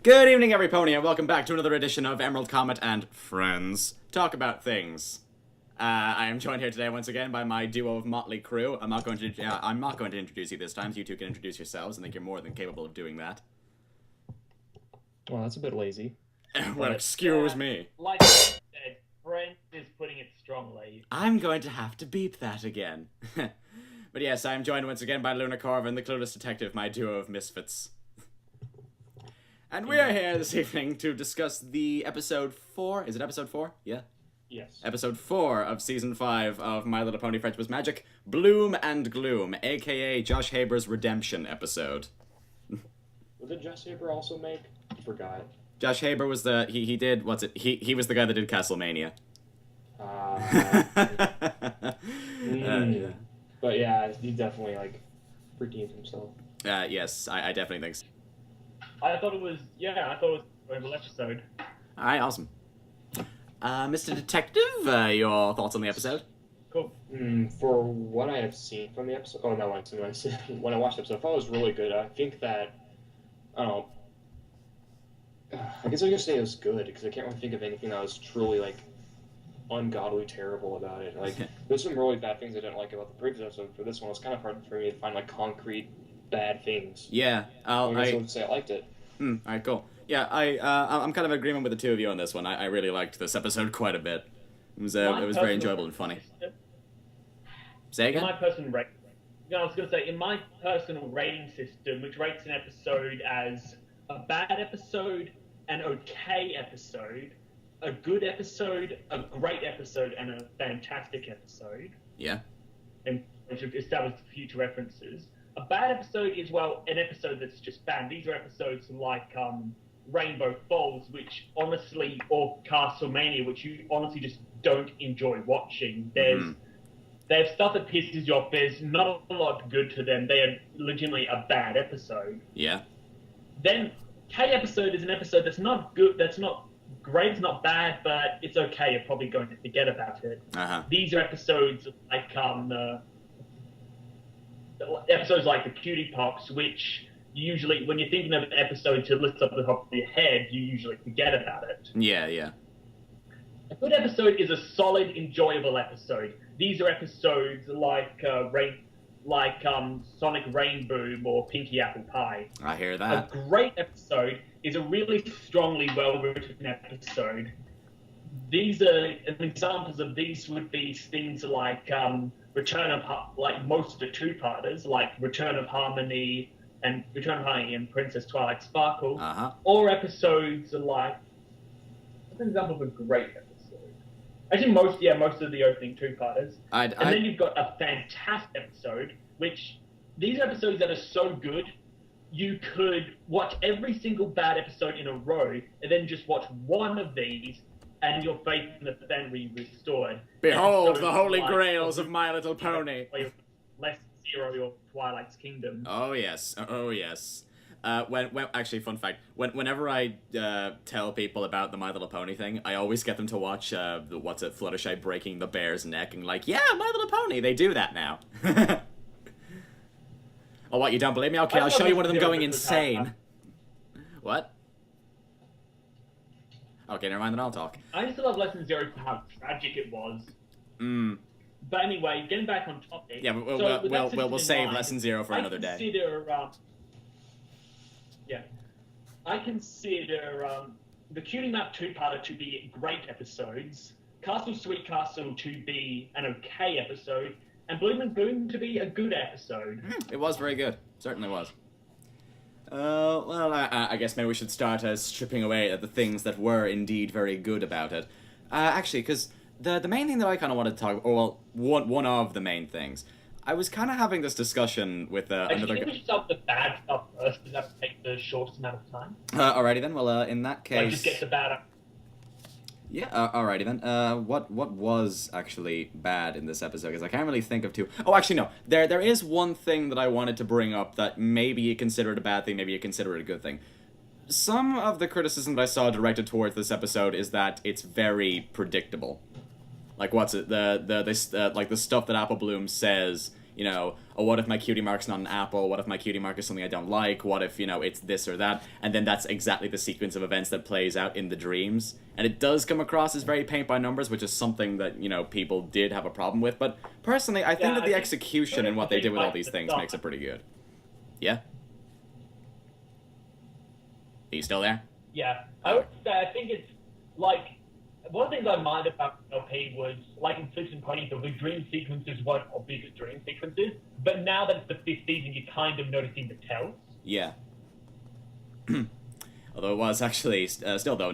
Good evening, every pony, and welcome back to another edition of EmeraldComet and Friends. Talk about things. I am joined here today once again by my duo of motley crew. I'm not going to introduce you this time, so you two can introduce yourselves. I think you're more than capable of doing that. Well, that's a bit lazy. Well, excuse me. Like I said, Brent is putting it strongly. I'm going to have to beep that again. But yes, I am joined once again by Lunacorva and the clueless detective, my duo of misfits. And we are here this evening to discuss the episode 4. Is it episode 4? Yeah. Yes. Episode 4 of Season 5 of My Little Pony Friendship Magic, Bloom and Gloom, a.k.a. Josh Haber's Redemption episode. What did Josh Haber also make? I forgot. Josh Haber was the... He was the guy that did Castlemania. But yeah, he definitely, redeemed himself. Yes, I definitely think so. I thought it was an enjoyable episode. Alright, awesome. Mr. Detective, your thoughts on the episode? Cool. For what I have seen from the episode... Oh, no, when I watched the episode, I thought it was really good. I think that... I don't know. I guess I could say it was good, because I can't really think of anything that was truly, ungodly terrible about it. There's some really bad things I didn't like about the previous episode. For this one, it was kind of hard for me to find, concrete bad things. Yeah, I would say I liked it. Alright, cool. Yeah, I'm kind of in agreement with the two of you on this one. I really liked this episode quite a bit. It was very enjoyable and funny. Say again? I was going to say, in my personal rating system, which rates an episode as a bad episode, an okay episode, a good episode, a great episode, and a fantastic episode. Yeah. And which have established future references. A bad episode is, well, an episode that's just bad. These are episodes like Rainbow Falls, which honestly, or Castlemania, which you honestly just don't enjoy watching. There's stuff that pisses you off. There's not a lot good to them. They are legitimately a bad episode. Yeah. Then K episode is an episode that's not good, that's not great, it's not bad, but it's okay. You're probably going to forget about it. These are episodes like episodes like the Cutie Pox, which usually, when you're thinking of an episode to list off the top of your head, you usually forget about it. Yeah. A good episode is a solid, enjoyable episode. These are episodes like Sonic Rainboom or Pinky Apple Pie. I hear that. A great episode is a really strongly well-written episode. These are examples of these would be things like most of the two-parters, like Return of Harmony and Princess Twilight Sparkle, or episodes like what's an example of a great episode? Actually, most of the opening two-parters. And then you've got a fantastic episode, which these are episodes that are so good, you could watch every single bad episode in a row, and then just watch one of these, and your faith in the fan will be restored. Behold the holy grails of My Little Pony. Lesson Zero or Twilight's Kingdom. Oh yes. Actually, fun fact. Whenever I tell people about the My Little Pony thing, I always get them to watch Fluttershy breaking the bear's neck and yeah, My Little Pony. They do that now. Oh, what? You don't believe me? Okay, I'll show you one of them going insane. What? Okay, never mind. Then I'll talk. I used to love Lesson Zero for how tragic it was. But anyway, getting back on topic. Yeah, we'll save Lesson Zero for another day. I consider the Cutie Map two-parter to be great episodes, Castle Sweet Castle to be an okay episode, and Bloom and Gloom to be a good episode. It was very good. Certainly was. I guess maybe we should start stripping away at the things that were indeed very good about it. Actually, because the main thing that I kind of wanted to talk, one of the main things, I was kind of having this discussion with another guy. I think we should start with the bad stuff first, because that would take the shortest amount of time. Alrighty then, well, in that case... just get the bad up. Yeah, alrighty then. What was actually bad in this episode? Because I can't really think of two. Oh, actually, no. There is one thing that I wanted to bring up that maybe you consider it a bad thing, maybe you consider it a good thing. Some of the criticism that I saw directed towards this episode is that it's very predictable. Like, what's it? The stuff that Apple Bloom says you know, oh, what if my cutie mark's not an apple? What if my cutie mark is something I don't like? What if, you know, it's this or that? And then that's exactly the sequence of events that plays out in the dreams. And it does come across as very paint by numbers, which is something that, you know, people did have a problem with. But personally, I think that the execution and what they did with all these things makes it pretty good. Yeah? Are you still there? Yeah. I think it's, like, one of the things I mind about LP was, like in Flips and Ponies, the dream sequences weren't obvious as dream sequences, but now that it's the fifth season, you're kind of noticing the tells. Yeah. Although it was actually, still though,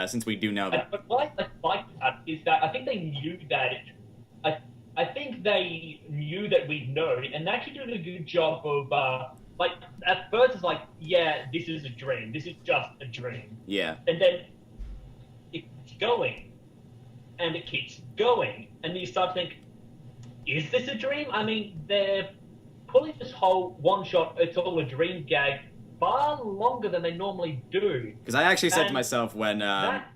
since we do know that... But what I like that is that I think they knew that I think they knew that we'd know, and they actually did a good job of, like, at first it's like, yeah, this is a dream, this is just a dream. Yeah. And then it keeps going, and it keeps going, and you start to think, is this a dream? I mean, they're pulling this whole one-shot, it's all a dream gag far longer than they normally do. Because I actually said to myself when... that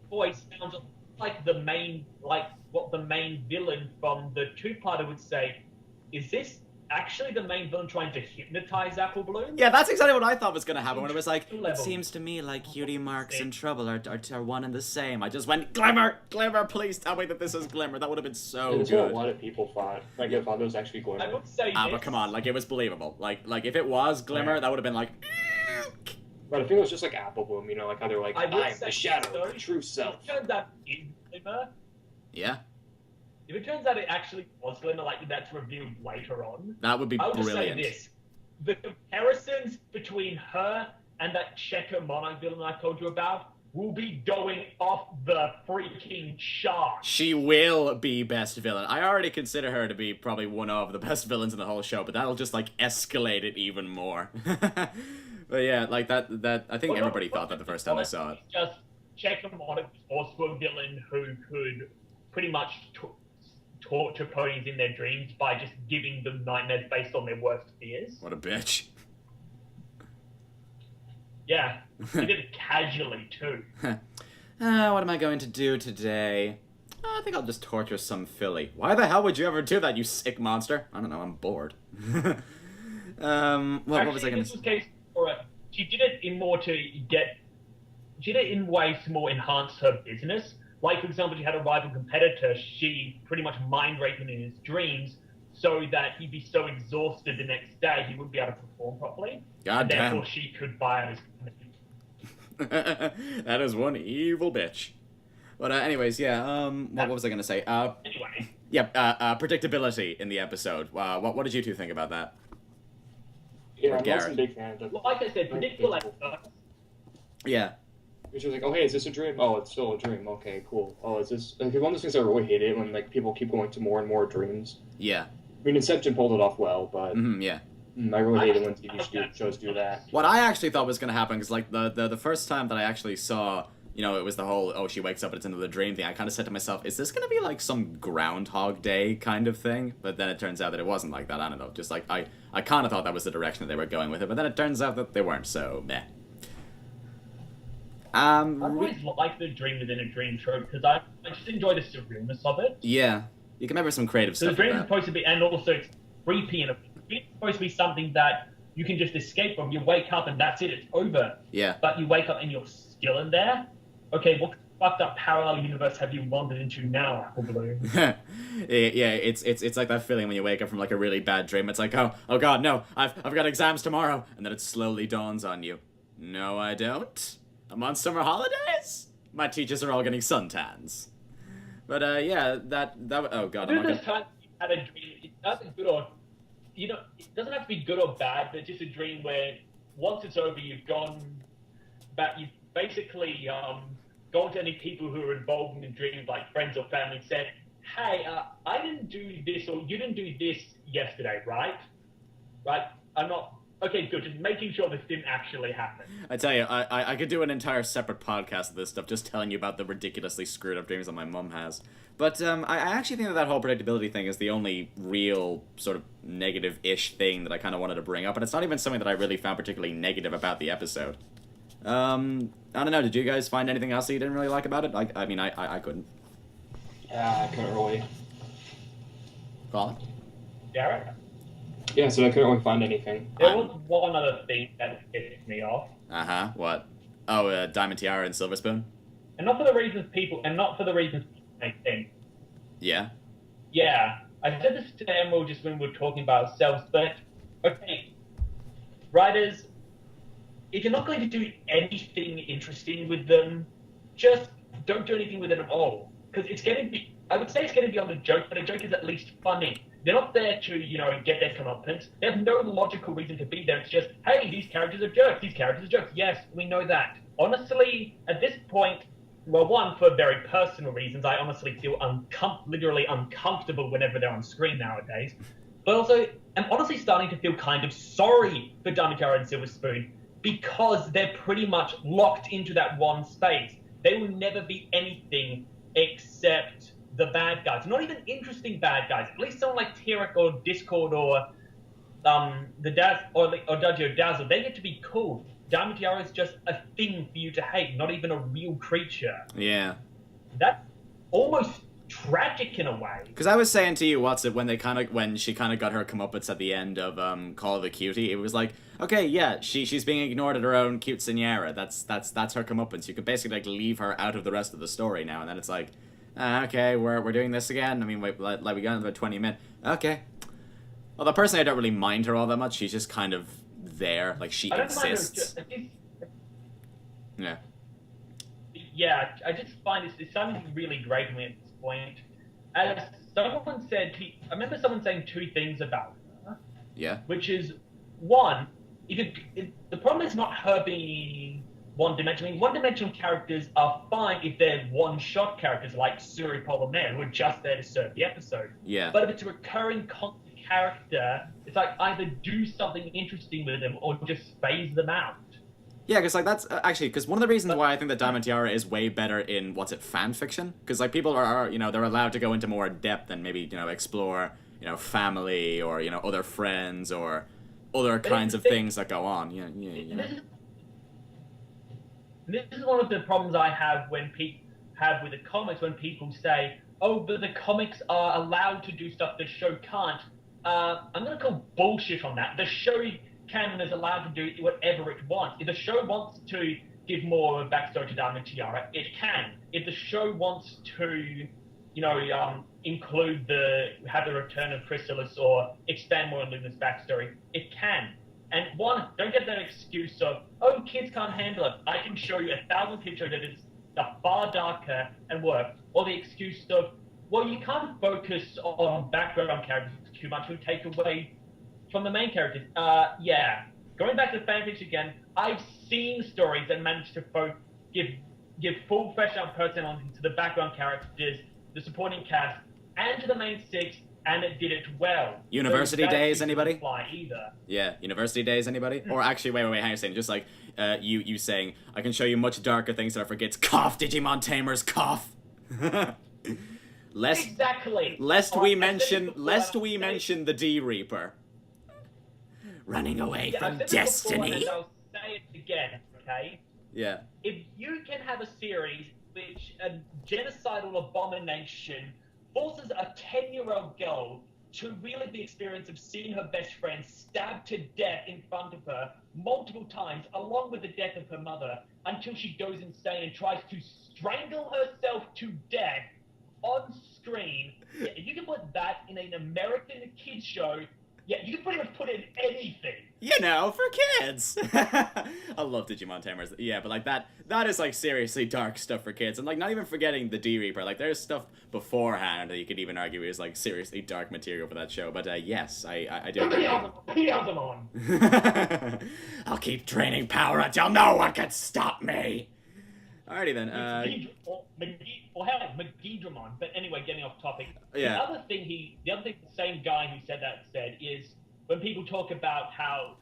voice sounds like the main, like what the main villain from the two-parter would say. Is this actually the main villain trying to hypnotize Apple Bloom? Yeah, that's exactly what I thought was going to happen when it was like, it seems to me like cutie marks and trouble are one and the same. I just went, Glimmer! Glimmer, please tell me that this is Glimmer. That would have been so That's good. what a lot of people thought. Like, I thought it was actually Glimmer. I would say but come on, like, it was believable. Like if it was Glimmer, that would have been like... But I think it was just like Apple Bloom, you know, like how they're like, I'm the shadow, the true self. If it turns out it is Glimmer, Yeah? if it turns out it actually was Glimmer, like that's revealed later on, That would be I would brilliant. just say this. The comparisons between her and that Checker Monarch villain I told you about will be going off the freaking chart. She will be best villain. I already consider her to be probably one of the best villains in the whole show, but that'll just, like, escalate it even more. But yeah, like, that I think everybody thought that the first time they saw it. Just Checker Monarch was also a villain who could pretty much torture ponies in their dreams by just giving them nightmares based on their worst fears. What a bitch. Yeah, he did it casually too. What am I going to do today? I think I'll just torture some filly. Why the hell would you ever do that, you sick monster? I don't know, I'm bored. What was I going to say? She did it in more to get... She did it in ways to more enhance her business. Like, for example, she had a rival competitor, she pretty much mind-raped him in his dreams so that he'd be so exhausted the next day he wouldn't be able to perform properly. God damn. Therefore, she could buy out his company. That is one evil bitch. But anyways, yeah, what was I going to say? Anyway. Yeah, predictability in the episode. What did you two think about that? Yeah, I'm not a big fan of that. Like I said, predictable at first. Yeah. Which was like, oh hey, is this a dream? Oh, it's still a dream. Okay, cool. Oh, is this... Like, one of those things I really hate it when, like, people keep going to more and more dreams. Yeah. I mean, Inception pulled it off well, but... Yeah. I really hate it when TV shows do that. What I actually thought was going to happen, because, like, the first time that I actually saw, you know, it was the whole, oh, she wakes up and it's another dream thing, I kind of said to myself, is this going to be, like, some Groundhog Day kind of thing? But then it turns out that it wasn't like that. I don't know. Just, like, I kind of thought that was the direction that they were going with it, but then it turns out that they weren't, so, meh. I always like the dream within a dream trope because I just enjoy the surrealness of it. Yeah, you can remember some creative So stuff. the dream like is supposed to be, and also it's creepy, and it's supposed to be something that you can just escape from. You wake up and that's it, it's over. Yeah. But you wake up and you're still in there. Okay, what fucked up parallel universe have you wandered into now, Apple Bloom? Yeah, it's like that feeling when you wake up from like a really bad dream. It's like, oh god, no, I've got exams tomorrow, and then it slowly dawns on you. No, I don't. I'm on summer holidays? My teachers are all getting suntans. But, yeah, that oh god, I'm not This gonna... time you had a dream, it doesn't good or, you know, it doesn't have to be good or bad, but just a dream where once it's over, you've gone back, you've basically, gone to any people who are involved in the dream, like friends or family, and said, hey, I didn't do this, or you didn't do this yesterday, right? Right? I'm not... Okay, good. Just making sure this didn't actually happen. I tell you, I could do an entire separate podcast of this stuff, just telling you about the ridiculously screwed up dreams that my mum has. But I actually think that whole predictability thing is the only real sort of negative-ish thing that I kind of wanted to bring up, and it's not even something that I really found particularly negative about the episode. I don't know, did you guys find anything else that you didn't really like about it? I mean, I couldn't. Yeah, I couldn't really. Colin? Garrett? Yeah, so I couldn't really find anything. There was one other thing that pissed me off. What? Oh, Diamond Tiara and Silver Spoon? And not for the reasons people make sense. Yeah? Yeah. I said this to Emerald just when we were talking about ourselves, but, okay, writers, if you're not going to do anything interesting with them, just don't do anything with it at all. Because it's going to be, I would say it's going to be on a joke, but a joke is at least funny. They're not there to, get their comeuppance. They have no logical reason to be there. It's just, hey, these characters are jerks. These characters are jerks. Yes, we know that. Honestly, at this point, well, one, for very personal reasons, I honestly feel literally uncomfortable whenever they're on screen nowadays. But also, I'm honestly starting to feel kind of sorry for Diamond Tiara and Silver Spoon because they're pretty much locked into that one space. They will never be anything except the bad guys. Not even interesting bad guys. At least someone like Tyrek or Discord or the Daz or Dudgy or Dazzle, they get to be cool. Diamond Tiara is just a thing for you to hate, not even a real creature. Yeah. That's almost tragic in a way. Because I was saying to you, when she kind of got her comeuppance at the end of Call of the Cutie, it was like, okay, yeah, she's being ignored at her own cute Seniera. That's her comeuppance. You can basically leave her out of the rest of the story now, and then it's like, okay, we're doing this again. I mean, wait, we got another 20 minutes. Okay. Although personally, I don't really mind her all that much. She's just kind of there, she exists. Yeah. Yeah, I just find it's sounding really great to me at this point. As someone said, I remember someone saying two things about her. Yeah. Which is, one, the problem is not her being one-dimensional. I mean, one-dimensional characters are fine if they're one-shot characters like Suri Polymer, who are just there to serve the episode. Yeah. But if it's a recurring constant character, it's like either do something interesting with them or just phase them out. Yeah, because that's actually because one of the reasons why I think that Diamond Tiara is way better in fan fiction, because people are they're allowed to go into more depth and maybe explore family or other friends or other kinds of things that go on. This is one of the problems I have with the comics when people say, oh, but the comics are allowed to do stuff the show can't. I'm going to call bullshit on that. The show canon is allowed to do whatever it wants. If the show wants to give more of a backstory to Diamond Tiara, it can. If the show wants to, include have the return of Chrysalis or expand more on Luna's backstory, it can. And one, don't get that excuse of, oh, kids can't handle it. I can show you 1,000 pictures that is far darker and worse. Or the excuse of, well, you can't focus on background characters too much, will take away from the main characters. Yeah. Going back to fanfiction again, I've seen stories that manage to give full fresh out personality to the background characters, the supporting cast, and to the main six, and it did it well. University Days, anybody? Fly either. Yeah, University Days, anybody? Or actually, wait, hang on a second. Just you saying, I can show you much darker things that I forget. Cough, Digimon Tamers, cough. Exactly. Lest we mention the D Reaper. Running away from destiny. And I'll say it again, okay? Yeah. If you can have a series which a genocidal abomination forces a 10-year-old girl to relive the experience of seeing her best friend stabbed to death in front of her multiple times, along with the death of her mother, until she goes insane and tries to strangle herself to death on screen, yeah, if you can put that in an American kids show, yeah, you can pretty much put in anything. For kids. I love Digimon Tamers. Yeah, but that is seriously dark stuff for kids. And not even forgetting the D Reaper. There's stuff beforehand that you could even argue is seriously dark material for that show. But yes, I do. He has them on. I'll keep draining power until no one can stop me. Alrighty then. Megidramon. But anyway, getting off topic. Yeah. The other thing the same guy who said is when people talk about how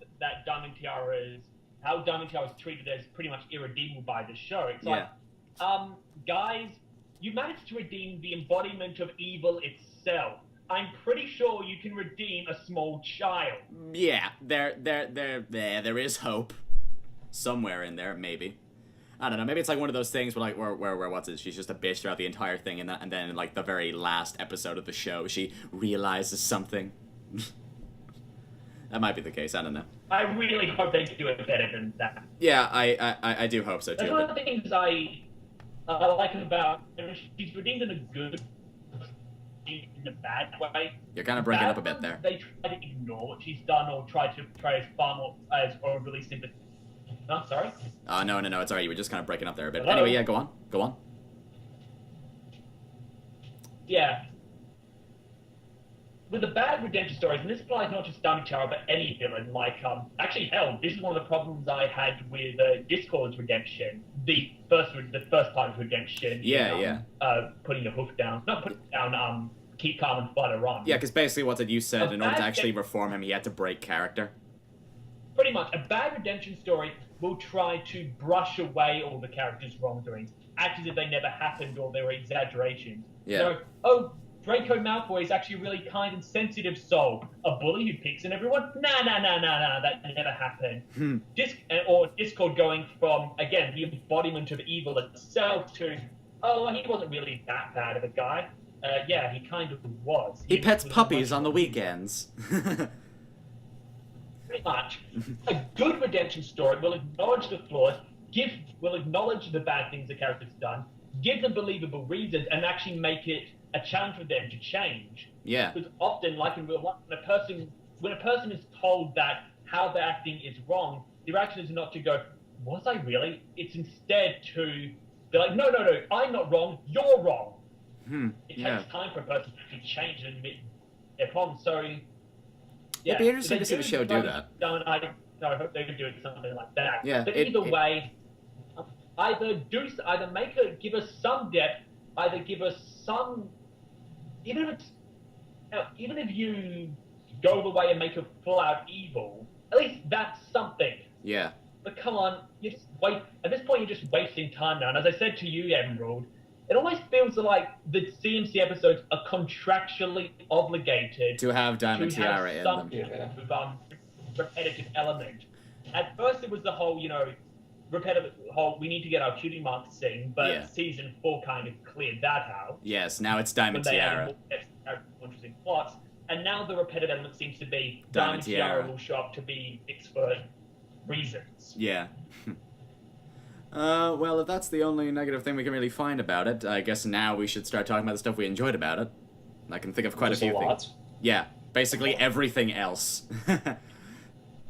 Diamond Tiara is treated as pretty much irredeemable by the show. It's guys, you managed to redeem the embodiment of evil itself. I'm pretty sure you can redeem a small child. Yeah, there is hope somewhere in there, maybe. I don't know. Maybe it's one of those things where what's it? She's just a bitch throughout the entire thing, and then in the very last episode of the show, she realizes something. That might be the case. I don't know. I really hope they do it better than that. Yeah, I do hope so too. That's one of the things I like about she's redeemed in a good, in a bad way. You're kind of breaking up a bit there. They try to ignore what she's done or try as far more as overly sympathetic. No, sorry. Oh no, it's alright. You were just kind of breaking up there a bit. Hello? Anyway, yeah, go on. Yeah. With the bad redemption stories, and this applies not just Damichara, but any villain, like, actually, hell, this is one of the problems I had with Discord's redemption, the first part of redemption. Yeah. Putting the hoof down. Not putting it down, keep calm and flutter on. Yeah, because basically what you said, in order to actually reform him, he had to break character. Pretty much. A bad redemption story will try to brush away all the characters' wrongdoings, act as if they never happened or they were exaggerations. Yeah. So, Draco Malfoy is actually a really kind and sensitive soul. A bully who picks on everyone? Nah, that never happened. Discord going from, again, the embodiment of evil itself to, oh, he wasn't really that bad of a guy. Yeah, he kind of was. He pets puppies on the weekends. Pretty much. A good redemption story will acknowledge the flaws, will acknowledge the bad things the character's done, give them believable reasons, and actually make it a challenge for them to change. Yeah. Because often, like in real life, when a person is told that how they're acting is wrong, their action is not to go, was I really? It's instead to be like, no, I'm not wrong, you're wrong. It takes time for a person to change and admit their problems. So, yeah. It'd be interesting to see the show do that. I hope they could do something like that. Yeah, but either way, either give us some depth, either give us some, even if you go the way and make it full out evil, at least that's something. Yeah. But come on, at this point you're just wasting time now. And as I said to you, Emerald, it almost feels like the CMC episodes are contractually obligated to have Diamond Tiara in them. Repetitive element. At first it was the whole, repetitive whole, we need to get our cutie mark thing, but season 4 kind of cleared that out. Yes, now it's Diamond Tiara. More interesting plots, and now the repetitive element seems to be Diamond Tiara will show up to be fixed for reasons. Yeah. Well, if that's the only negative thing we can really find about it, I guess now we should start talking about the stuff we enjoyed about it. I can think of quite a few things. Yeah, basically everything else.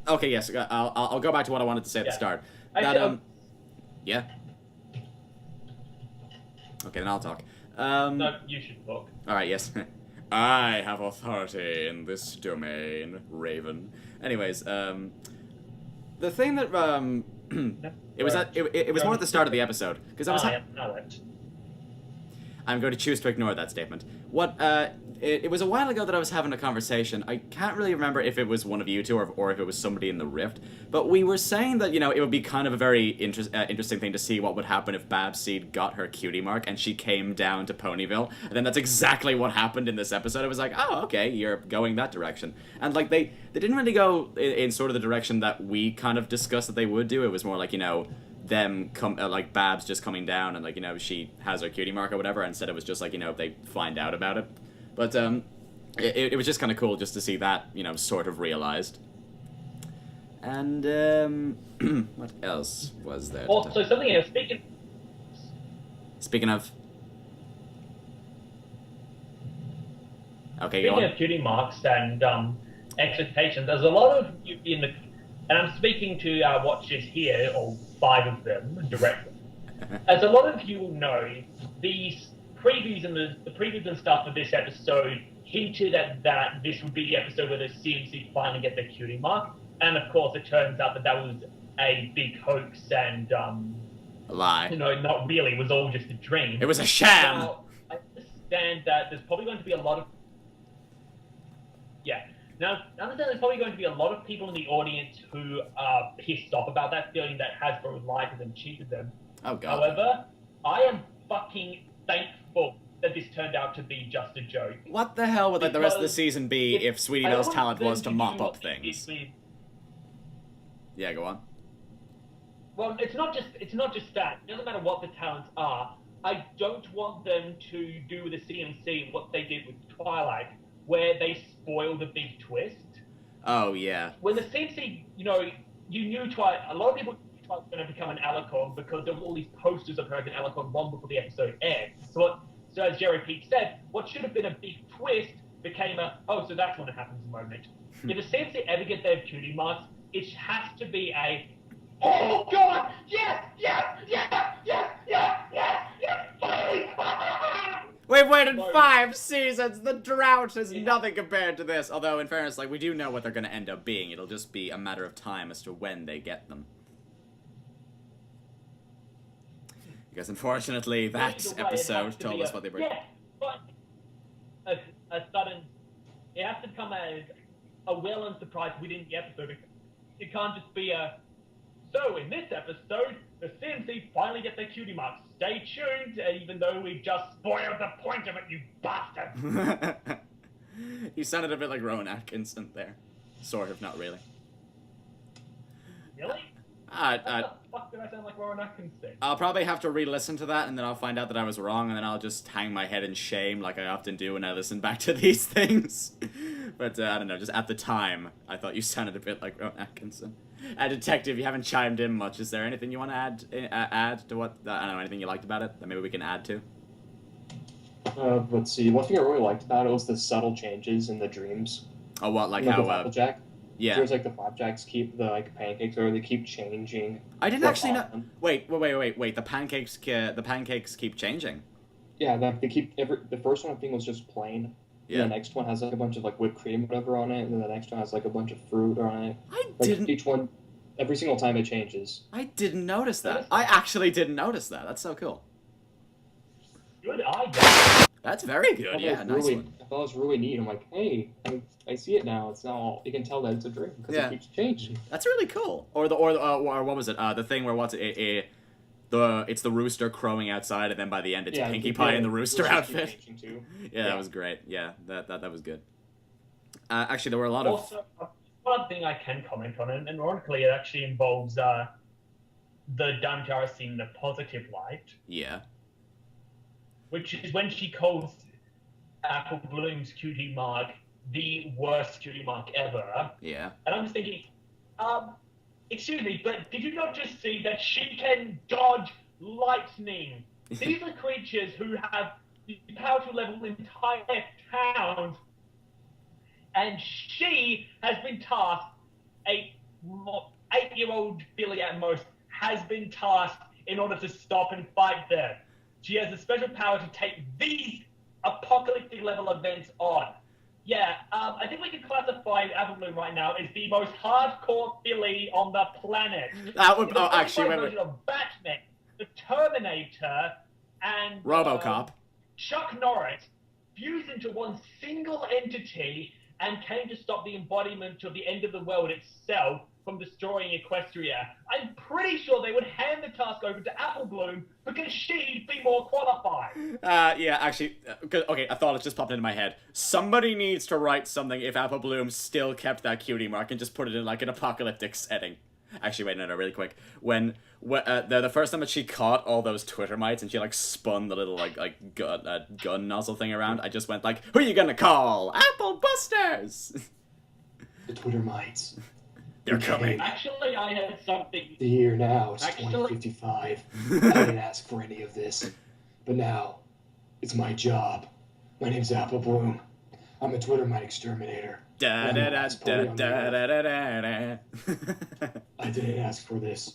Okay, yes, I'll go back to what I wanted to say at the start. Yeah. Okay, then I'll talk. No, you should talk. Alright, yes. I have authority in this domain, Raven. Anyways, the thing that, it was more at the start of the episode, because I was... I'm going to choose to ignore that statement. It was a while ago that I was having a conversation. I can't really remember if it was one of you two or if it was somebody in the Rift, but we were saying that, it would be kind of a very interesting thing to see what would happen if Babseed got her cutie mark and she came down to Ponyville, and then that's exactly what happened in this episode. It was like, oh, okay, you're going that direction. And, like, they didn't really go in sort of the direction that we kind of discussed that they would do. It was more like, them like Babs just coming down and, like, she has her cutie mark or whatever. Instead it was just like, they find out about it. But it was just kind of cool just to see that, sort of realized. And what else was there? Also, something else. Speaking of. Okay, speaking of cutie marks and expectations, there's a lot of you in the, and I'm speaking to our watchers here, or 5 of them directly. As a lot of you will know, these previews and the previews and stuff for this episode hinted at that this would be the episode where the CMC finally get their cutie mark, and of course it turns out that was a big hoax and a lie. Not really. It was all just a dream. It was a sham. Now, I understand that there's probably going to be a lot of Now, I understand there's probably going to be a lot of people in the audience who are pissed off about that, feeling that Hasbro lied to them, cheated them. Oh God. However, I am fucking thankful that this turned out to be just a joke. What the hell would the rest of the season be if Sweetie Belle's talent was to mop up things? Yeah, go on. Well, it's not just that. It doesn't matter what the talents are. I don't want them to do with the CMC what they did with Twilight, where they spoil the big twist. Oh, yeah. When the CMC, you know, you knew Twilight, a lot of people knew Twilight was going to become an Alicorn because there was all these posters of her as an Alicorn long before the episode aired. So as Jerry Peach said, what should have been a big twist became so that's when it happens moment. If the CMC ever get their cutie marks, it has to be a, oh God, yes, yes, yes, yes, yes, yes, yes, please. We've waited 5 seasons! The drought is nothing compared to this! Although, in fairness, like, we do know what they're gonna end up being. It'll just be a matter of time as to when they get them. Because, unfortunately, that episode told us what they were... Yeah, but a sudden... It has to come as a well-earned surprise within the episode. It can't just be a... So, in this episode, the CMC finally get their cutie marks. Stay tuned, even though we just spoiled the point of it, you bastard! You sounded a bit like Rowan Atkinson there. Sort of, not really. Really? What the fuck did I sound like Rowan Atkinson? I'll probably have to re-listen to that, and then I'll find out that I was wrong, and then I'll just hang my head in shame like I often do when I listen back to these things. But, I don't know, just at the time, I thought you sounded a bit like Rowan Atkinson. Detective, you haven't chimed in much. Is there anything you want to add to what, I don't know, anything you liked about it that maybe we can add to? Let's see. One thing I really liked about it was the subtle changes in the dreams. Oh, what, like Remember how, Flapjack? yeah. There's like the Flapjacks keep, the like pancakes, or they keep changing. I didn't actually know. Wait, the pancakes keep changing. Yeah, they keep, the first one I think was just plain. Yeah. And the next one has like a bunch of like whipped cream or whatever on it, and then the next one has like a bunch of fruit on it. Each one, every single time it changes. I didn't notice that. I actually didn't notice that. That's so cool. Good eye. That's very good. Yeah, nice one. I thought it was really neat. I'm like, hey, I see it now. It's now, you can tell that it's a dream because it keeps changing. That's really cool. Or what was it? The thing where it's the rooster crowing outside, and then by the end it's Pinkie Pie in the rooster outfit. Yeah, that was great. Yeah, that was good. Actually, there were a lot of... Also, one thing I can comment on, and ironically it actually involves the Damjara scene in the positive light. Yeah. Which is when she calls Apple Bloom's cutie mark the worst cutie mark ever. Yeah. And I'm just thinking, excuse me, but did you not just see that she can dodge lightning? These are creatures who have the power to level entire towns. And she has been tasked, 8-year-old Billy at most, has been tasked in order to stop and fight them. She has a special power to take these apocalyptic level events on. Yeah, I think we can classify Apple Bloom right now as the most hardcore Billy on the planet. That would actually version of Batman, the Terminator, and RoboCop. Chuck Norris fused into one single entity and came to stop the embodiment of the end of the world itself from destroying Equestria. I'm pretty sure they would hand the task over to Apple Bloom because she'd be more qualified. Yeah, actually, okay, a thought just popped into my head. Somebody needs to write something if Apple Bloom still kept that cutie mark and just put it in, like, an apocalyptic setting. Actually, wait, no, really quick. When the first time that she caught all those Twitter mites and she, like, spun the little, like gun nozzle thing around, I just went, like, who are you gonna call? Apple Busters! The Twitter mites. They're coming. Actually, I had something. The year now is 2055. I didn't ask for any of this. But now, it's my job. My name's Apple Bloom. I'm a Twitter mite exterminator. Da da da da da da da da. I didn't ask for this.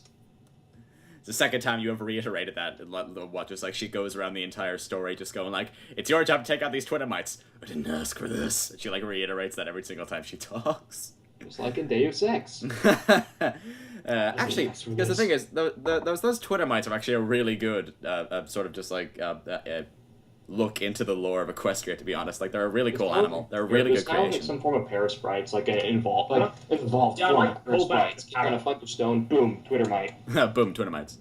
It's the second time you have reiterated that. What, just like she goes around the entire story just going like, it's your job to take out these Twitter mites. I didn't ask for this. She like reiterates that every single time she talks. Just like in Deus Ex. Actually, because the thing is, those Twitter mites are actually a really good sort of just like look into the lore of Equestria. To be honest, like they're a really cool animal. They're a really good creation. Like some form of parasprites, like an involved form of parasprites. Kind of thunderstone, boom, Twitter mite. Boom, Twitter mites.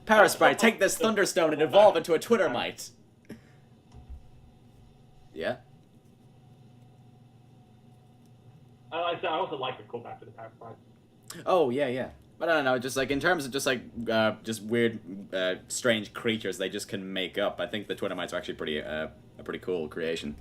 Parasprite, take this thunderstone and evolve into a Twitter mite. Yeah. I also like the callback to the parasprite. Oh yeah. But I don't know, just like in terms of just like just weird, strange creatures they just can make up. I think the Twitter mites are actually pretty a pretty cool creation.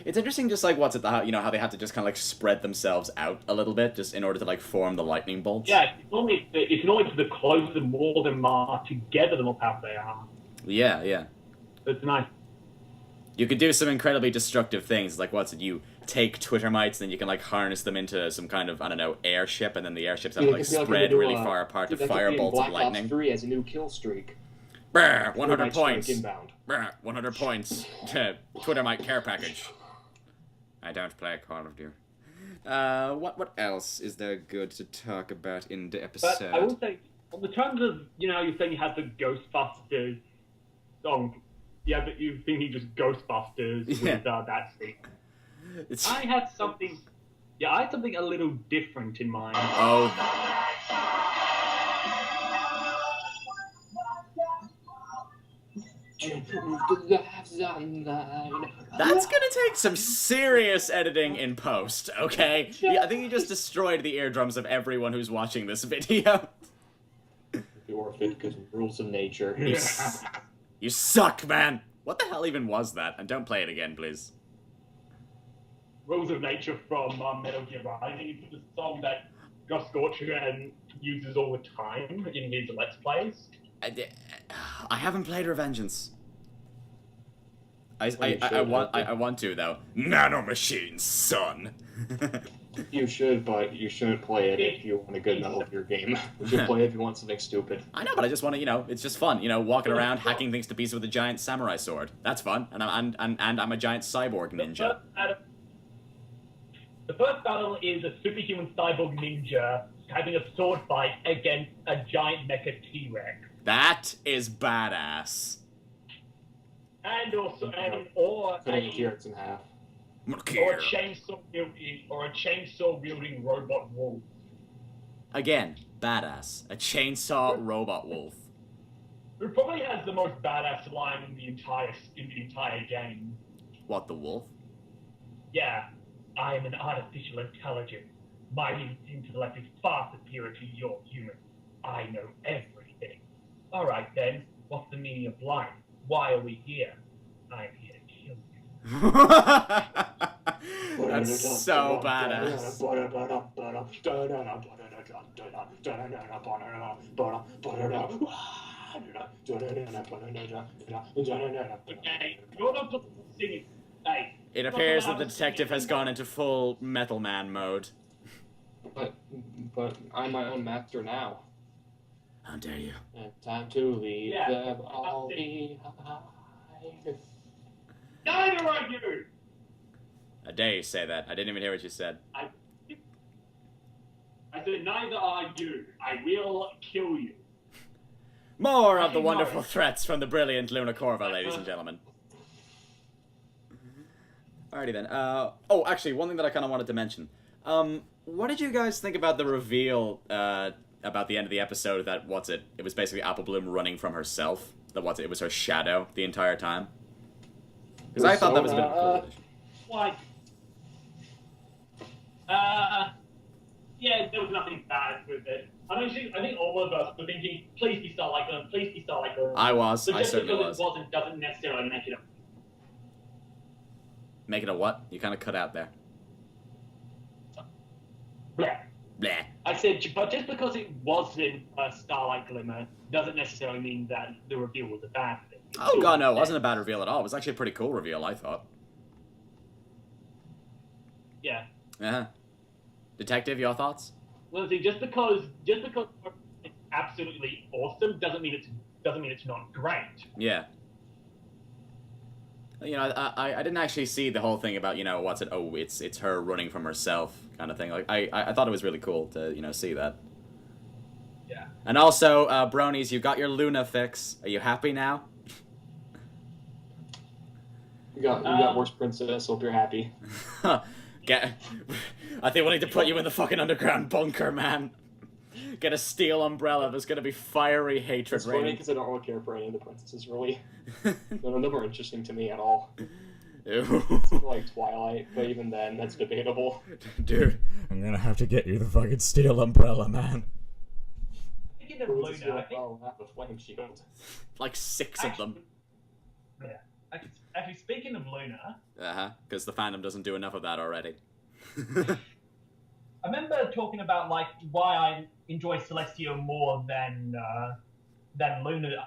It's interesting, just like what's it, how they have to just kind of like spread themselves out a little bit, just in order to like form the lightning bolts. Yeah, it's normally the closer, the more them are together, the more powerful they are. Yeah, yeah. It's nice. You could do some incredibly destructive things, like what's it? You take Twitter mites, then you can like harness them into some kind of, I don't know, airship, and then the airships have to like spread really far apart to fire bolts of lightning. Black Ops 3 has a new kill streak. Brr, 100 points. Inbound. Brr, 100 points. Twitter mite care package. I don't play Call of Duty. What else is there good to talk about in the episode? But I will say, on the terms of, you're saying you had the Ghostbusters song. Yeah, but you thinking just Ghostbusters with that scene. I had something a little different in mind. Oh. That's gonna take some serious editing in post, okay? I think you just destroyed the eardrums of everyone who's watching this video. You're fit because rules of nature. You suck, man! What the hell even was that? And don't play it again, please. Rules of Nature from Metal Gear Rising. It's a song that Gus Scorcher uses all the time in his Let's Plays. I haven't played Revengeance. I want to, though. Nanomachines, son! You should, but you shouldn't play it if you want a good Metal Gear game. You should play it if you want something stupid. I know, but I just want to, it's just fun. Walking around, hacking things to pieces with a giant samurai sword. That's fun. And I'm a giant cyborg ninja. The first battle is a superhuman cyborg ninja having a sword fight against a giant mecha T-Rex. That is badass. And also, cutting the T-Rex in half. Or a chainsaw wielding robot wolf. Again, badass. A chainsaw robot wolf. Who probably has the most badass line in the entire game. What, the wolf? Yeah. I am an artificial intelligence. My intellect is far superior to your human. I know everything. Alright then, what's the meaning of life? Why are we here? I am here to kill you. That's so badass. Okay, you're not singing. Hey. It appears that the detective has gone into full Metal Man mode. But I'm my own master now. How dare you? And time to leave them all behind. Neither are you! How dare you say that? I didn't even hear what you said. I said, neither are you. I will kill you. More of the wonderful threats from the brilliant Lunacorva, ladies and gentlemen. Alrighty then. Oh, actually, one thing that I kind of wanted to mention. What did you guys think about the reveal about the end of the episode that, it was basically Apple Bloom running from herself? That, it was her shadow the entire time? Because I thought that was a bit cool. Why? Yeah, there was nothing bad with it. I think all of us were thinking, please be Starlight Girl, please be Starlight Girl. I was. But I just certainly because was. it wasn't doesn't necessarily make it a... Make it a what? You kind of cut out there. Bleh. Bleh. I said, but just because it wasn't a Starlight Glimmer doesn't necessarily mean that the reveal was a bad thing. Oh god, no, it wasn't a bad reveal at all. It was actually a pretty cool reveal, I thought. Yeah. Uh-huh. Detective, your thoughts? Well, see, just because it's absolutely awesome doesn't mean it's not great. Yeah. I didn't actually see the whole thing about, it's her running from herself kind of thing. Like, I thought it was really cool to, see that. Yeah. And also, Bronies, you got your Luna fix. Are you happy now? You got worse princess, hope you're happy. I think we need to put you in the fucking underground bunker, man. Get a steel umbrella, there's gonna be fiery hatred It's funny raining. because I don't really care for any of the princesses, really. None of them are interesting to me at all. Ew. It's like Twilight, but even then, that's debatable. Dude, I'm gonna have to get you the fucking steel umbrella, man. Speaking of Luna, I think... Oh, not the flame shield. Like 6 of them. Yeah. Actually, speaking of Luna, Because the fandom doesn't do enough of that already. I remember talking about like why I enjoy Celestia more than Luna,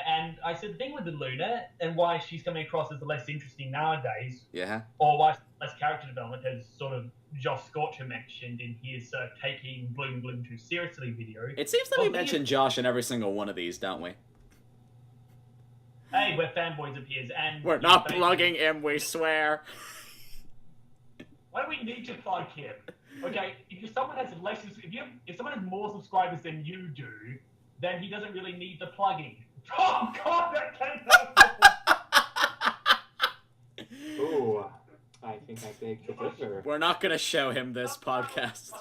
and I said the thing with the Luna and why she's coming across as less interesting nowadays, Yeah. or why less character development, as sort of Josh Scorcher mentioned in his taking Gloom too seriously video. It seems that we mention Josh in every single one of these, don't we? Hey, we're fanboys of his, and We're not plugging him, we swear. Why do we need to plug him? Okay, if someone has if someone has more subscribers than you do, then he doesn't really need the plugging. Oh God, that came out. Ooh, I think I beg to differ. We're not gonna show him this podcast.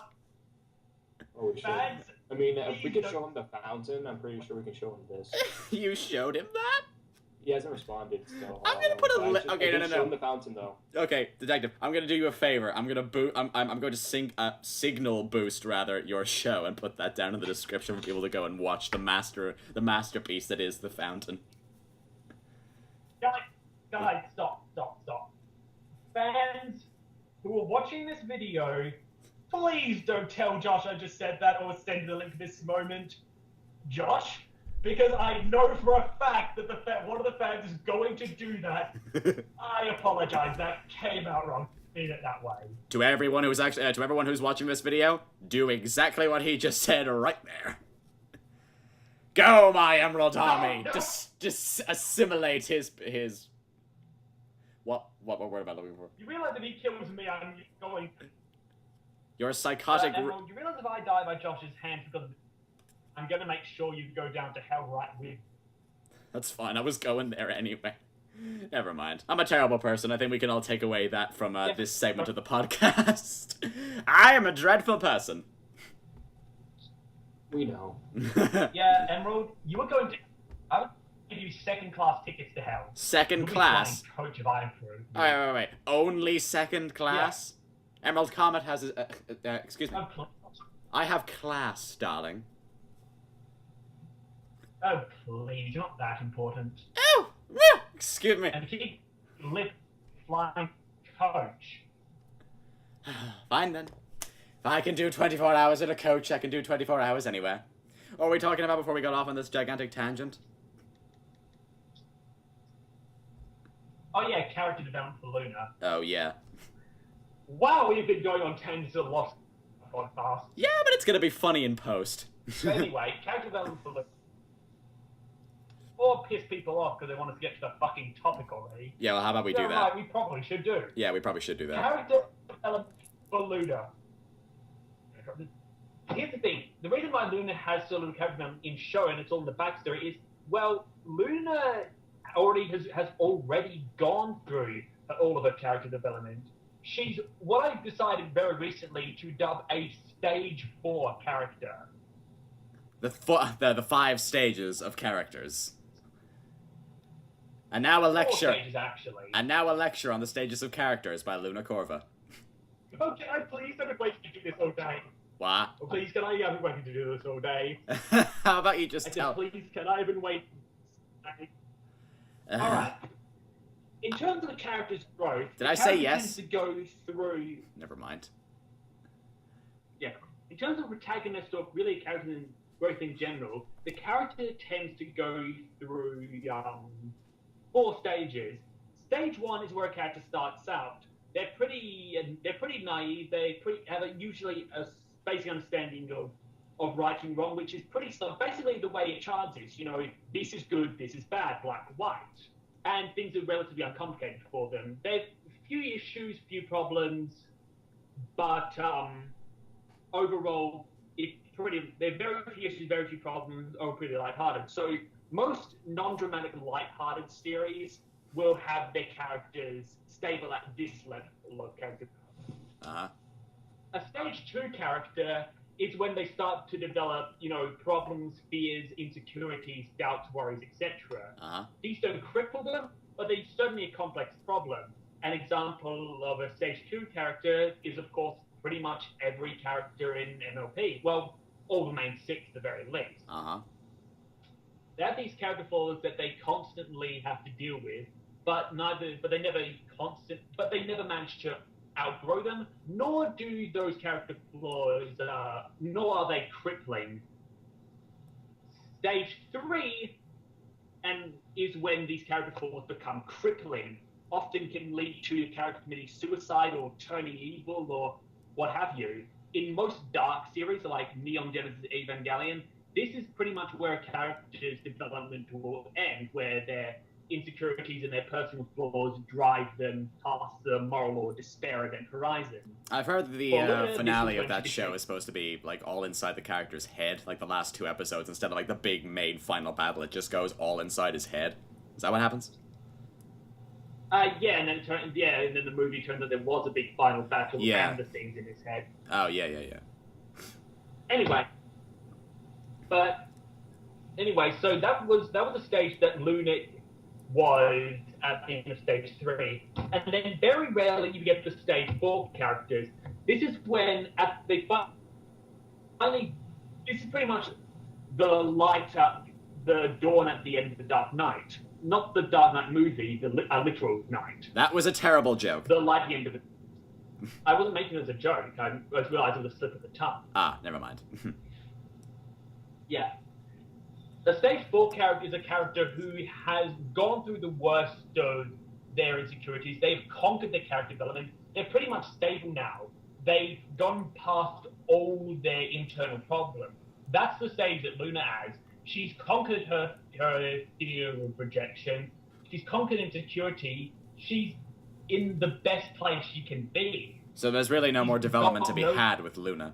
Oh, we should. I mean, if we could show him the fountain, I'm pretty sure we can show him this. You showed him that? He hasn't responded, so... I'm gonna put a... Okay, no. Show him the fountain, though. Okay, detective, I'm gonna do you a favor. I'm gonna I'm going to signal boost, rather, your show and put that down in the description for people to go and watch the masterpiece that is the fountain. Guys, stop. Fans who are watching this video, please don't tell Josh I just said that or send the link this moment. Josh? Because I know for a fact that one of the fans is going to do that. I apologize. That came out wrong. Mean it that way. To everyone who's to everyone who's watching this video, do exactly what he just said right there. Go, my EmeraldComet! No. Just assimilate his. What word am I looking for? You realize if he kills me, I'm going. You're a psychotic. Emerald, you realize if I die by Josh's hand because I'm going to make sure you go down to hell right with. That's fine. I was going there anyway. Never mind. I'm a terrible person. I think we can all take away that from this segment of the podcast. I am a dreadful person. We know. Yeah, Emerald, you were going to. I would give you second-class tickets to hell. Second class? Coach of Iron Crew. Wait. Only second class? Yeah. EmeraldComet has excuse me. I have class, darling. Oh, please, you're not that important. Oh! Excuse me. And keep lip flying coach. Fine then. If I can do 24 hours at a coach, I can do 24 hours anywhere. What were we talking about before we got off on this gigantic tangent? Oh yeah, character development for Luna. Oh yeah. Wow, we've been going on tangents a lot on the podcast. Yeah, but it's gonna be funny in post. So anyway, character development for Luna. Or piss people off because they want us to get to the fucking topic already. Yeah, well, how about we do that? Right, we probably should do. Yeah, we probably should do that. Character development for Luna. Here's the thing. The reason why Luna has so little character development in show and it's all in the backstory is, well, Luna has already gone through all of her character development. She's what I've decided very recently to dub a stage 4 character. The 5 stages of characters. And now a lecture. 4 stages, actually. And now a lecture on the stages of characters by Lunacorva. Oh, can I please? I've been waiting to do this all day. What? Oh, please, can I? I've been waiting to do this all day. How about you just tell? Please, can I? I've been waiting. All right. In terms of the character's growth, did I say yes? Tends to go through. Never mind. Yeah. In terms of protagonist or really character growth in general, the character tends to go through 4 stages. Stage 1 is where a character starts out. They're pretty naive. They have usually a basic understanding of right and wrong, which is pretty stuff. Basically, the way a child is, this is good, this is bad, black and white, and things are relatively uncomplicated for them. They've few issues, few problems, but overall, they're very few issues, very few problems, or pretty lighthearted. So most non-dramatic, lighthearted series will have their characters stable at this level of character. Uh-huh. A stage 2 character is when they start to develop, problems, fears, insecurities, doubts, worries, etc. Uh-huh. These don't cripple them, but they're certainly a complex problem. An example of a stage 2 character is, of course, pretty much every character in MLP. Well, all the main 6 at the very least. Uh-huh. They have these character flaws that they constantly have to deal with, but they never manage to outgrow them, nor do those character flaws, nor are they crippling. Stage 3 is when these character flaws become crippling, often can lead to a character committing suicide or turning evil or what have you. In most dark series like Neon Genesis Evangelion, this is pretty much where a character's development will end, where their insecurities and their personal flaws drive them past the moral or despair event horizon. I've heard the finale of that show is supposed to be like all inside the character's head, like the last 2 episodes, instead of like the big main final battle. It just goes all inside his head. Is that what happens? Yeah, and then the movie turned out there was a big final battle and the things in his head. Oh yeah. Anyway, so that was a stage that Luna was at the end of stage 3, and then very rarely you get the stage 4 characters. This is when they finally. This is pretty much the light up, the dawn at the end of the Dark Knight. Not the Dark Knight movie, the literal night. That was a terrible joke. The light at the end of it. I wasn't making it as a joke. I realized it was a slip of the tongue. Ah, never mind. Yeah. The stage 4 character is a character who has gone through the worst of their insecurities. They've conquered their character development. They're pretty much stable now. They've gone past all their internal problems. That's the stage that Luna has. She's conquered her fear of rejection. She's conquered insecurity. She's in the best place she can be. So there's really no more development to be had with Luna.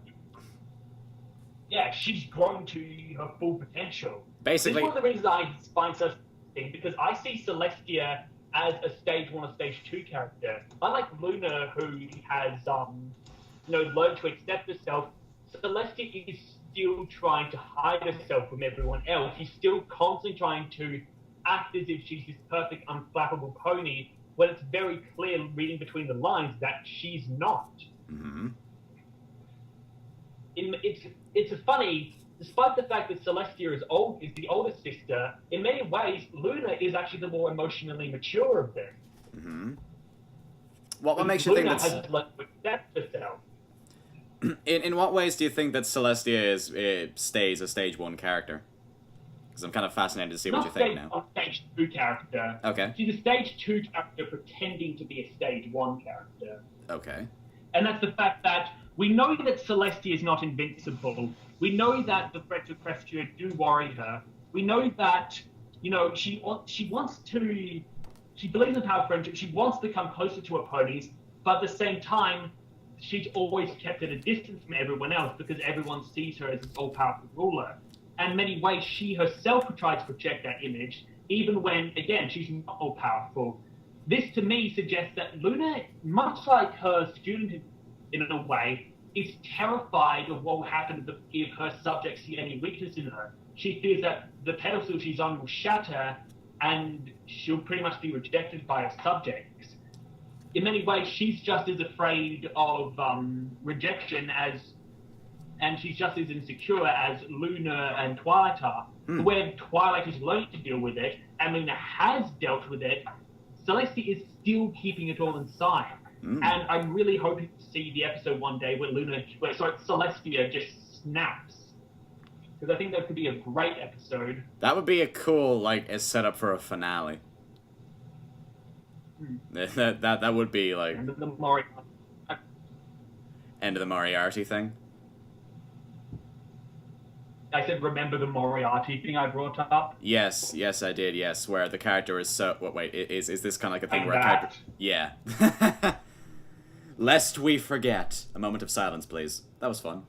Yeah, she's grown to her full potential. Basically, this is one of the reasons I find such thing, because I see Celestia as a stage 1 or stage 2 character. Unlike Luna, who has learned to accept herself, Celestia is still trying to hide herself from everyone else. She's still constantly trying to act as if she's this perfect, unflappable pony, when it's very clear, reading between the lines, that she's not. Mm-hmm. It's funny, despite the fact that Celestia is the older sister, in many ways, Luna is actually the more emotionally mature of them. Mm-hmm. What makes you think Luna that's... has learned to accept herself. In what ways do you think that Celestia stays a stage 1 character? Because I'm kind of fascinated to see what you think now. Not a stage 2 character. Okay. She's a stage 2 character pretending to be a stage 1 character. Okay. And that's the fact that we know that Celestia is not invincible. We know that the threats of Crestia do worry her. We know that, she believes in the power of friendship. She wants to come closer to her ponies, but at the same time, she's always kept at a distance from everyone else because everyone sees her as this all-powerful ruler. And in many ways, she herself tries to project that image, even when, again, she's not all-powerful. This, to me, suggests that Luna, much like her student in a way, is terrified of what will happen if her subjects see any weakness in her. She fears that the pedestal she's on will shatter, and she'll pretty much be rejected by her subjects. In many ways, she's just as afraid of rejection and she's just as insecure as Luna and Twilight are. Where Twilight is learning to deal with it, and Luna has dealt with it, Celestia is still keeping it all inside. And I'm really hoping to see the episode one day where Celestia just snaps. Because I think that could be a great episode. That would be a cool, a setup for a finale. That would be, End end of the Moriarty thing? I said, remember the Moriarty thing I brought up? Yes, I did, yes, where the character is so... Wait, is this kind of like a thing And where a that. character... Yeah. Lest we forget. A moment of silence, please. That was fun.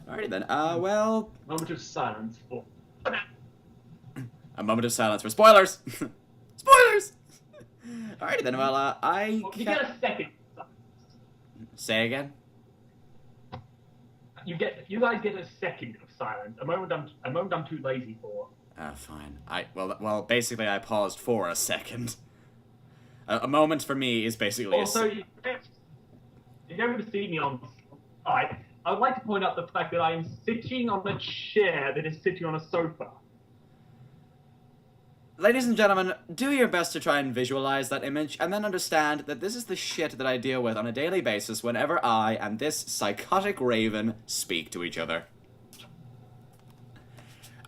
Alrighty then, well... Moment of silence for... A moment of silence for spoilers! Spoilers! Alrighty then, well, You get a second. Say again? You guys get a second of silence. A moment I'm too lazy for. Fine. Well, basically I paused for a second. A moment for me is basically Also, you never see me on site. I would like to point out the fact that I am sitting on a chair that is sitting on a sofa. Ladies and gentlemen, do your best to try and visualize that image, and then understand that this is the shit that I deal with on a daily basis whenever I and this psychotic raven speak to each other.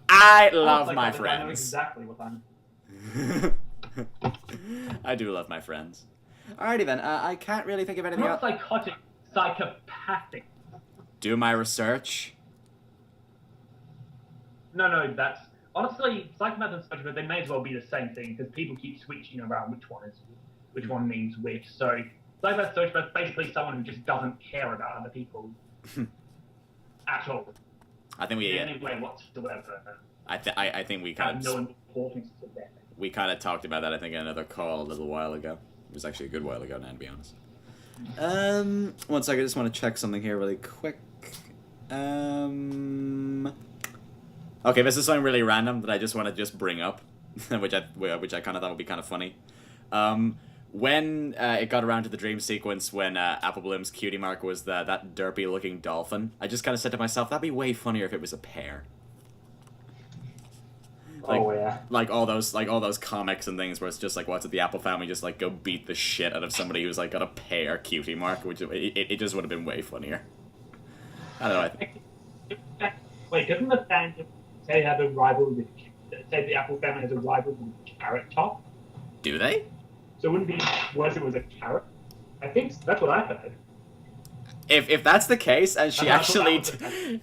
I love my friends. I know exactly what I'm... I do love my friends. Alrighty then, I can't really think of anything else. Not psychotic, psychopathic. Do my research. No, that's... Honestly, psychopath and sociopath, they may as well be the same thing, because people keep switching around which one means which. So, psychopath, sociopath, basically someone who just doesn't care about other people at all. I think we... In any way whatsoever. I think we kind of... no importance to them. We kind of talked about that, I think, in another call a little while ago. It was actually a good while ago now, to be honest. One second, I just want to check something here really quick. Okay, this is something really random that I just want to bring up, which I kind of thought would be kind of funny. When it got around to the dream sequence when Apple Bloom's cutie mark was that derpy looking dolphin, I just kind of said to myself, that'd be way funnier if it was a pear. Like, oh yeah. Like all those comics and things where it's just like, what's it, the Apple family just like go beat the shit out of somebody who's like got a pear cutie mark, which it just would have been way funnier. I don't know. I think. Wait, doesn't the fandom say have a rival with? Say the Apple family has a rival with Carrot Top? Do they? So wouldn't it be worse if it was a carrot? I think that's what I heard. If that's the case, and she actually...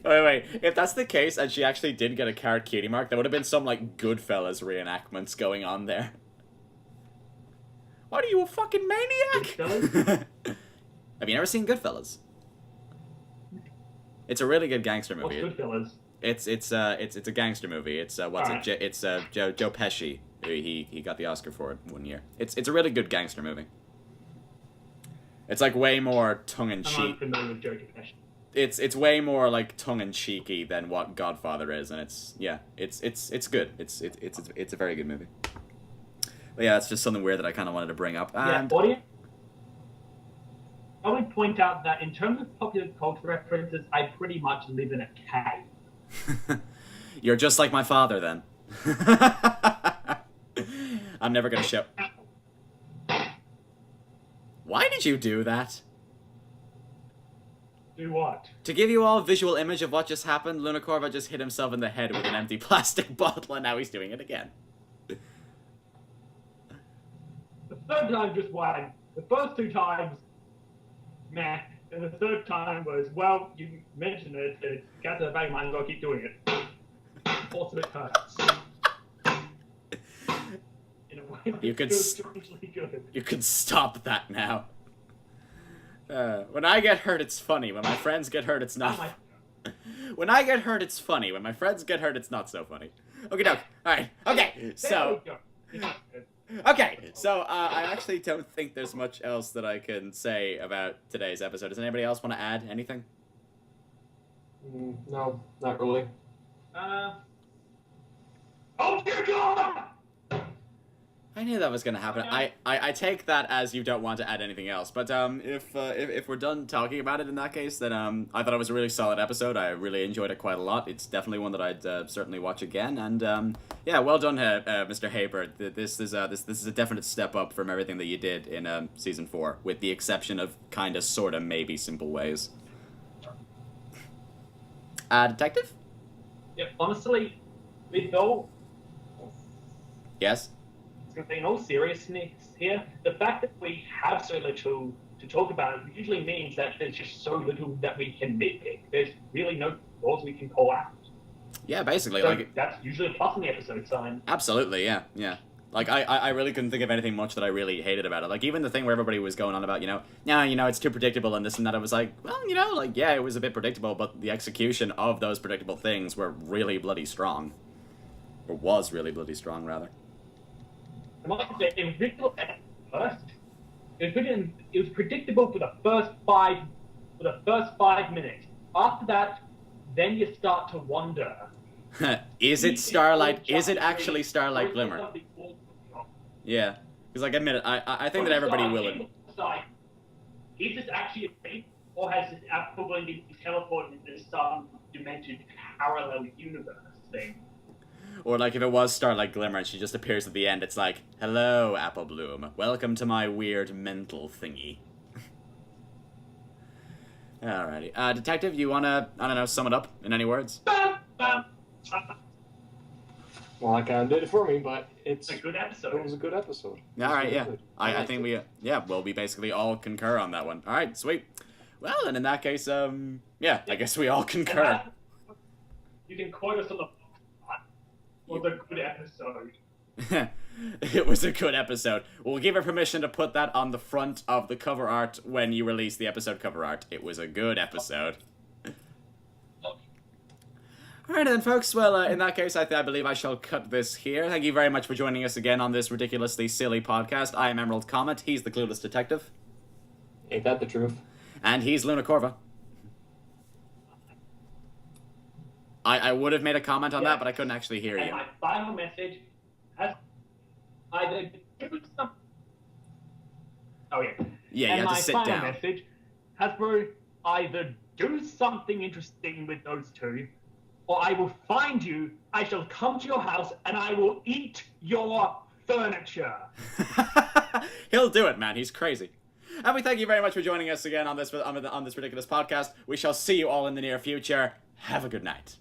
wait. If that's the case, and she actually did get a carrot cutie mark, there would have been some, like, Goodfellas reenactments going on there. What are you, a fucking maniac? Have you never seen Goodfellas? It's a really good gangster movie. What's Goodfellas? It's a gangster movie. It's Joe Pesci. He got the Oscar for it one year. It's a really good gangster movie. It's like way more tongue-in-cheek. I'm not familiar with Joe Pesci. It's way more like tongue-in-cheeky than what Godfather is, and it's good. It's a very good movie. But yeah, it's just something weird that I kind of wanted to bring up. And yeah, audience. I would point out that in terms of popular culture references, I pretty much live in a cave. You're just like my father, then. I'm never gonna show. Why did you do that? Do what? To give you all a visual image of what just happened, Lunacorva just hit himself in the head with an empty plastic bottle, and now he's doing it again. The third time just won. The first two times, meh. And the third time was, well, you mentioned it, it's got to the back of my mind, I'll keep doing it. Also, it hurts. In a way that feels strangely good. You could stop that now. When I get hurt, it's funny. When my friends get hurt, it's not. When I get hurt, it's funny. When my friends get hurt, it's not so funny. Okay, doke. Alright. Okay, so... Okay, so I actually don't think there's much else that I can say about today's episode. Does anybody else want to add anything? No, not really. Oh dear God! I knew that was going to happen. I take that as you don't want to add anything else. But if we're done talking about it in that case, then I thought it was a really solid episode. I really enjoyed it quite a lot. It's definitely one that I'd certainly watch again. And yeah, well done, Mr. Haber. This is a definite step up from everything that you did in season 4, with the exception of kind of, sort of, maybe simple ways. Detective? Yeah, honestly, with all... Yes? In all seriousness here, the fact that we have so little to talk about usually means that there's just so little that we can nitpick. There's really no flaws we can call out. Yeah, basically. So like that's usually a plus in the episode sign. Absolutely, yeah. Like, I really couldn't think of anything much that I really hated about it. Like, even the thing where everybody was going on about, it's too predictable and this and that, I was like, well, yeah, it was a bit predictable, but the execution of those predictable things were really bloody strong. Or was really bloody strong, rather. It was predictable at first. It was predictable for the first 5 minutes. After that, then you start to wonder. Is it Starlight? Is it actually Starlight Glimmer? Yeah, because like, admit it, I think that everybody will. Is this actually a thing, or has this probably been teleported into some demented parallel universe thing? Or like if it was Starlight Glimmer and she just appears at the end, it's like, hello, Apple Bloom. Welcome to my weird mental thingy. Alrighty. Detective, you wanna, I don't know, sum it up in any words? Well, I kind of did it for me, but It's a good episode. it was a good episode. Alright, yeah. Good. I think we, we basically all concur on that one. Alright, sweet. Well, then in that case, yeah, I guess we all concur. You can quote us on the was a good episode. It was a good episode. We'll give her permission to put that on the front of the cover art when you release the episode cover art. It was a good episode. Alright then, folks. Well, in that case, I believe I shall cut this here. Thank you very much for joining us again on this ridiculously silly podcast. I am EmeraldComet. He's the clueless detective. Ain't that the truth? And he's Lunacorva. I would have made a comment on that, but I couldn't actually hear And you. my final message has either do some. Oh yeah. Yeah, you and have to my sit final down. message has been either do something interesting with those two, or I will find you. I shall come to your house and I will eat your furniture. He'll do it, man. He's crazy. And we thank you very much for joining us again on this ridiculous podcast. We shall see you all in the near future. Have a good night.